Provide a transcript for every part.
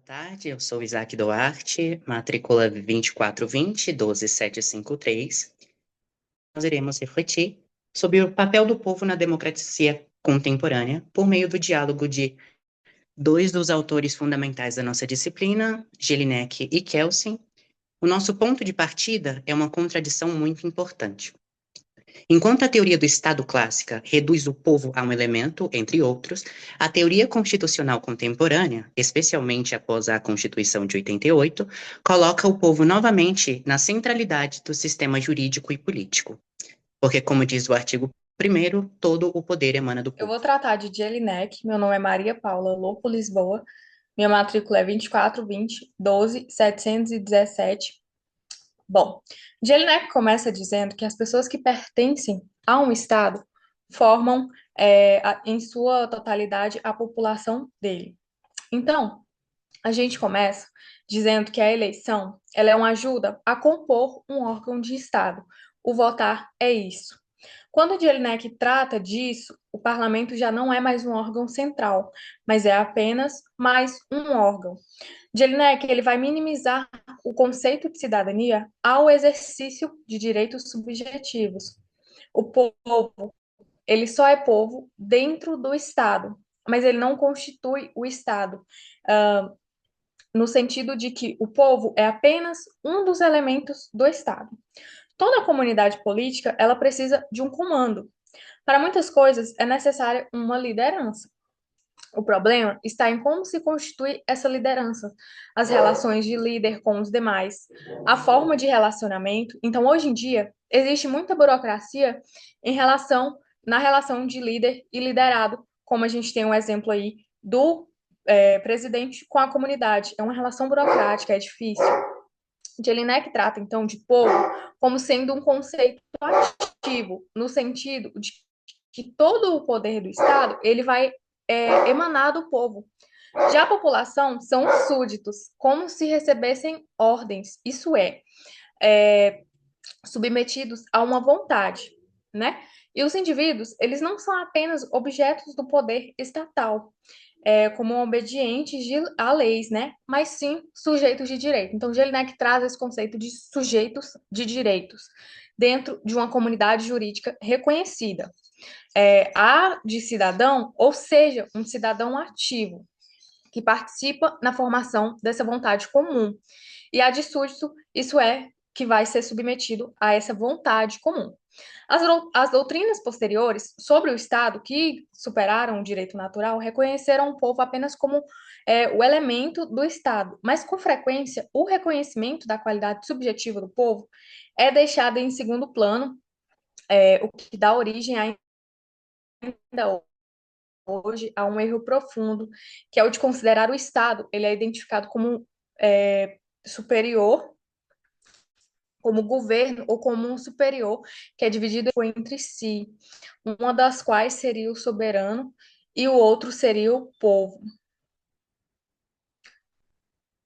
tarde, eu sou Isaac Duarte, matrícula 2420-12753. Nós iremos refletir sobre o papel do povo na democracia contemporânea por meio do diálogo de dois dos autores fundamentais da nossa disciplina, Jelinek e Kelsen. O nosso ponto de partida é uma contradição muito importante. Enquanto a teoria do Estado clássica reduz o povo a um elemento, entre outros, a teoria constitucional contemporânea, especialmente após a Constituição de 88, coloca o povo novamente na centralidade do sistema jurídico e político. Porque, como diz o artigo 1º, todo o poder emana do Eu povo. vou tratar de Jelinek, meu nome é Maria Paula Lopo Lisboa, minha matrícula é 2420-12-717. Bom, Jelinek começa dizendo que as pessoas que pertencem a um Estado formam, em sua totalidade, a população dele. Então, a gente começa dizendo que a eleição ela é uma ajuda a compor um órgão de Estado. O votar é isso. Quando o Jelinek trata disso, o parlamento já não é mais um órgão central, mas é apenas mais um órgão. Jelinek ele vai minimizar o conceito de cidadania ao exercício de direitos subjetivos. O povo, ele só é povo dentro do Estado, mas ele não constitui o Estado, no sentido de que o povo é apenas um dos elementos do Estado. Toda comunidade política, ela precisa de um comando. Para muitas coisas é necessária uma liderança. O problema está em como se constitui essa liderança, as relações de líder com os demais, a forma de relacionamento. Então, hoje em dia, existe muita burocracia na relação de líder e liderado, como a gente tem um exemplo aí do presidente com a comunidade. É uma relação burocrática, é difícil. Jelinek trata, então, de povo como sendo um conceito ativo, no sentido de que todo o poder do Estado ele vai emanar do povo. Já a população são os súditos, como se recebessem ordens, isso é, submetidos a uma vontade, né? E os indivíduos, eles não são apenas objetos do poder estatal, como obedientes a leis, né? Mas sim sujeitos de direito. Então, Jelinek traz esse conceito de sujeitos de direitos dentro de uma comunidade jurídica reconhecida. A de cidadão, ou seja, um cidadão ativo, que participa na formação dessa vontade comum. E a de súdito, isso é que vai ser submetido a essa vontade comum. As doutrinas posteriores sobre o Estado, que superaram o direito natural, reconheceram o povo apenas como o elemento do Estado, mas com frequência o reconhecimento da qualidade subjetiva do povo é deixado em segundo plano, o que dá origem ainda hoje a um erro profundo, que é o de considerar o Estado, ele é identificado como superior, como governo ou como um superior, que é dividido entre si, uma das quais seria o soberano e o outro seria o povo,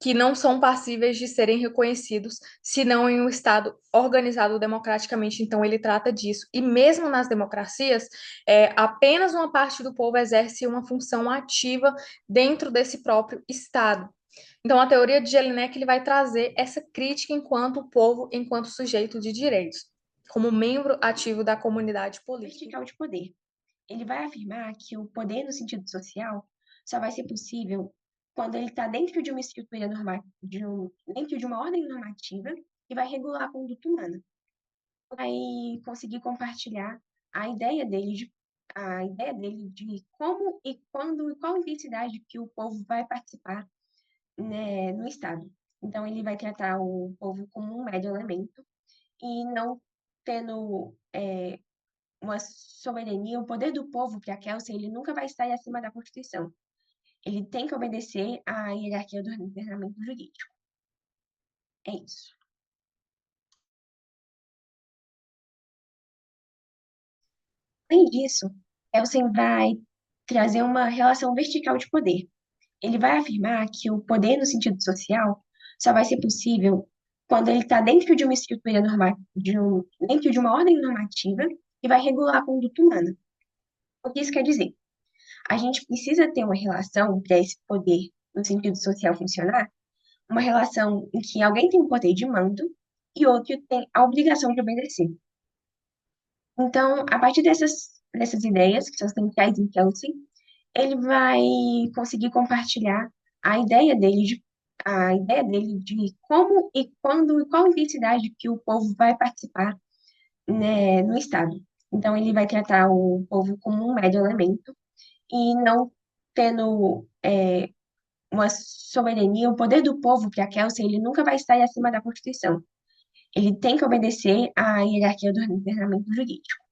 que não são passíveis de serem reconhecidos, senão em um Estado organizado democraticamente. Então, ele trata disso. E mesmo nas democracias, apenas uma parte do povo exerce uma função ativa dentro desse próprio Estado. Então, a teoria de Jelinek ele vai trazer essa crítica enquanto povo, enquanto sujeito de direitos, como membro ativo da comunidade política. Vertical de poder. Ele vai afirmar que o poder no sentido social só vai ser possível quando ele está dentro de uma estrutura dentro de uma ordem normativa que vai regular a conduta humana. Vai conseguir compartilhar a ideia dele de como e quando e qual intensidade que o povo vai participar, né, no Estado. Então, ele vai tratar o povo como um médio elemento e não tendo uma soberania, o poder do povo para Kelsen, ele nunca vai estar acima da Constituição. Ele tem que obedecer à hierarquia do ordenamento jurídico. É isso. Além disso, Kelsen vai trazer uma relação vertical de poder. Ele vai afirmar que o poder no sentido social só vai ser possível quando ele está dentro de uma estrutura dentro de uma ordem normativa que vai regular a conduta humana. O que isso quer dizer? A gente precisa ter uma relação para esse poder no sentido social funcionar, uma relação em que alguém tem o poder de mando e outro tem a obrigação de obedecer. Então, a partir dessas ideias, que são centrais em Kelsen, ele vai conseguir compartilhar a ideia dele de como e quando e qual intensidade que o povo vai participar, né, no Estado. Então, ele vai tratar o povo como um médio elemento e não tendo uma soberania, o poder do povo para Kelsen, ele nunca vai estar acima da Constituição. Ele tem que obedecer à hierarquia do ordenamento jurídico.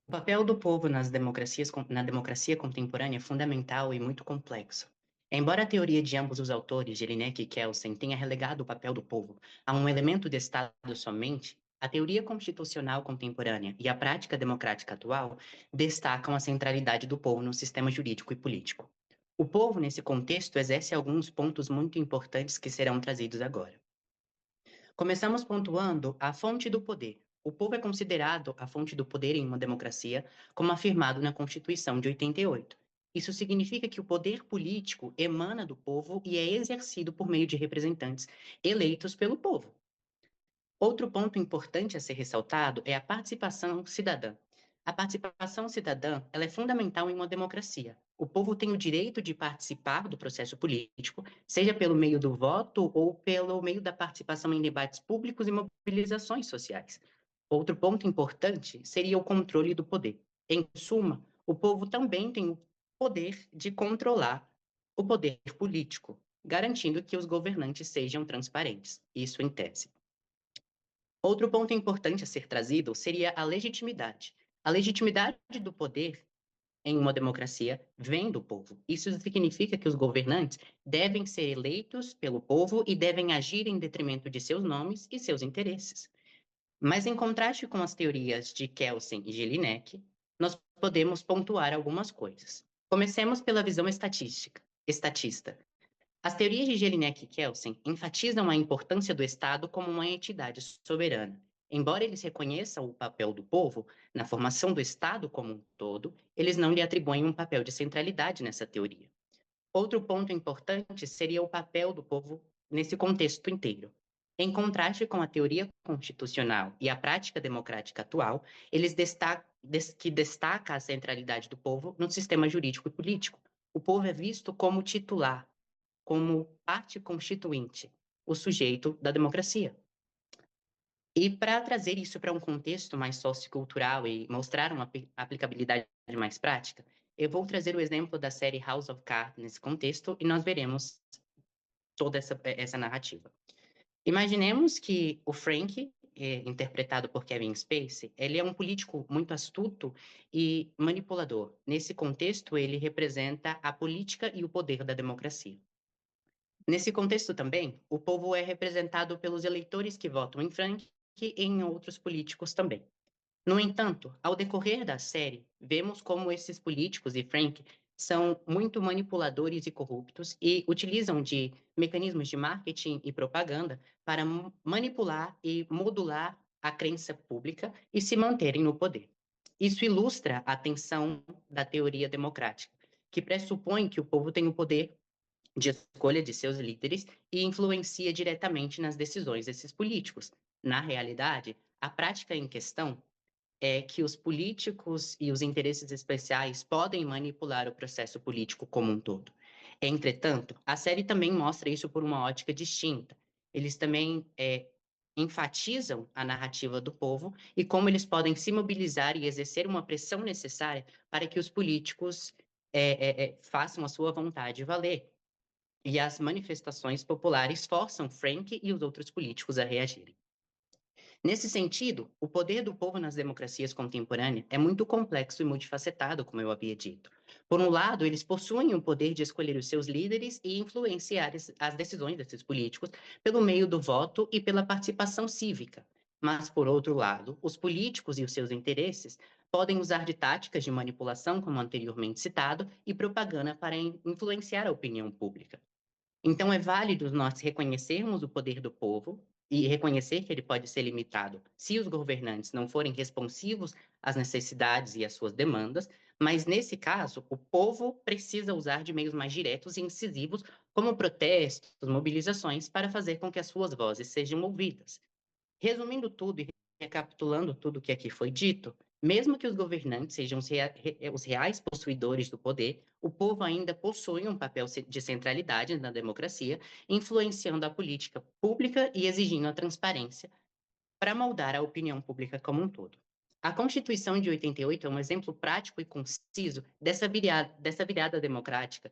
O papel do povo na democracia contemporânea é fundamental e muito complexo. Embora a teoria de ambos os autores, Jelinek e Kelsen, tenha relegado o papel do povo a um elemento de Estado somente, a teoria constitucional contemporânea e a prática democrática atual destacam a centralidade do povo no sistema jurídico e político. O povo, nesse contexto, exerce alguns pontos muito importantes que serão trazidos agora. Começamos pontuando a fonte do poder. O povo é considerado a fonte do poder em uma democracia, como afirmado na Constituição de 88. Isso significa que o poder político emana do povo e é exercido por meio de representantes eleitos pelo povo. Outro ponto importante a ser ressaltado é a participação cidadã. A participação cidadã, ela é fundamental em uma democracia. O povo tem o direito de participar do processo político, seja pelo meio do voto ou pelo meio da participação em debates públicos e mobilizações sociais. Outro ponto importante seria o controle do poder. Em suma, o povo também tem o poder de controlar o poder político, garantindo que os governantes sejam transparentes. Isso em tese. Outro ponto importante a ser trazido seria a legitimidade. A legitimidade do poder em uma democracia vem do povo. Isso significa que os governantes devem ser eleitos pelo povo e devem agir em detrimento de seus nomes e seus interesses. Mas em contraste com as teorias de Kelsen e Jelinek, nós podemos pontuar algumas coisas. Comecemos pela visão estatista. As teorias de Jelinek e Kelsen enfatizam a importância do Estado como uma entidade soberana. Embora eles reconheçam o papel do povo na formação do Estado como um todo, eles não lhe atribuem um papel de centralidade nessa teoria. Outro ponto importante seria o papel do povo nesse contexto inteiro. Em contraste com a teoria constitucional e a prática democrática atual, eles destaca a centralidade do povo no sistema jurídico e político. O povo é visto como titular, como parte constituinte, o sujeito da democracia. E para trazer isso para um contexto mais sociocultural e mostrar uma aplicabilidade mais prática, eu vou trazer o exemplo da série House of Cards nesse contexto e nós veremos toda essa narrativa. Imaginemos que o Frank, interpretado por Kevin Spacey, ele é um político muito astuto e manipulador. Nesse contexto, ele representa a política e o poder da democracia. Nesse contexto também, o povo é representado pelos eleitores que votam em Frank e em outros políticos também. No entanto, ao decorrer da série, vemos como esses políticos e Frank são muito manipuladores e corruptos e utilizam de mecanismos de marketing e propaganda para manipular e modular a crença pública e se manterem no poder. Isso ilustra a tensão da teoria democrática, que pressupõe que o povo tem o poder de escolha de seus líderes e influencia diretamente nas decisões desses políticos. Na realidade, a prática em questão é que os políticos e os interesses especiais podem manipular o processo político como um todo. Entretanto, a série também mostra isso por uma ótica distinta. Eles também enfatizam a narrativa do povo e como eles podem se mobilizar e exercer uma pressão necessária para que os políticos façam a sua vontade valer. E as manifestações populares forçam Frank e os outros políticos a reagirem. Nesse sentido, o poder do povo nas democracias contemporâneas é muito complexo e multifacetado, como eu havia dito. Por um lado, eles possuem o poder de escolher os seus líderes e influenciar as decisões desses políticos pelo meio do voto e pela participação cívica. Mas, por outro lado, os políticos e os seus interesses podem usar de táticas de manipulação, como anteriormente citado, e propaganda para influenciar a opinião pública. Então, é válido nós reconhecermos o poder do povo e reconhecer que ele pode ser limitado se os governantes não forem responsivos às necessidades e às suas demandas, Mas, nesse caso, o povo precisa usar de meios mais diretos e incisivos, como protestos, mobilizações, para fazer com que as suas vozes sejam ouvidas. Resumindo tudo e recapitulando tudo que aqui foi dito, mesmo que os governantes sejam os reais possuidores do poder, o povo ainda possui um papel de centralidade na democracia, influenciando a política pública e exigindo a transparência para moldar a opinião pública como um todo. A Constituição de 88 é um exemplo prático e conciso dessa virada democrática,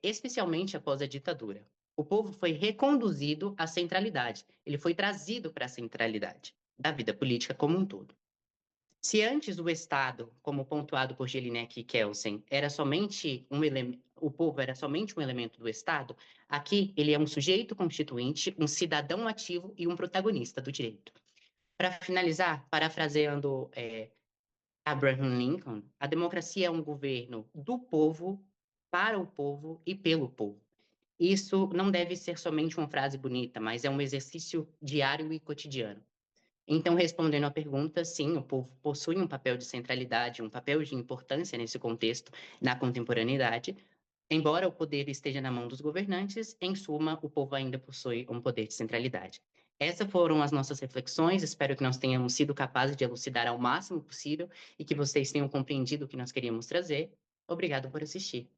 especialmente após a ditadura. O povo foi reconduzido à centralidade, ele foi trazido para a centralidade da vida política como um todo. Se antes o Estado, como pontuado por Jelinek e Kelsen, era somente o povo era somente um elemento do Estado, aqui ele é um sujeito constituinte, um cidadão ativo e um protagonista do direito. Para finalizar, parafraseando Abraham Lincoln, a democracia é um governo do povo, para o povo e pelo povo. Isso não deve ser somente uma frase bonita, mas é um exercício diário e cotidiano. Então, respondendo à pergunta, sim, o povo possui um papel de centralidade, um papel de importância nesse contexto, na contemporaneidade. Embora o poder esteja na mão dos governantes, em suma, o povo ainda possui um poder de centralidade. Essas foram as nossas reflexões. Espero que nós tenhamos sido capazes de elucidar ao máximo possível e que vocês tenham compreendido o que nós queríamos trazer. Obrigado por assistir.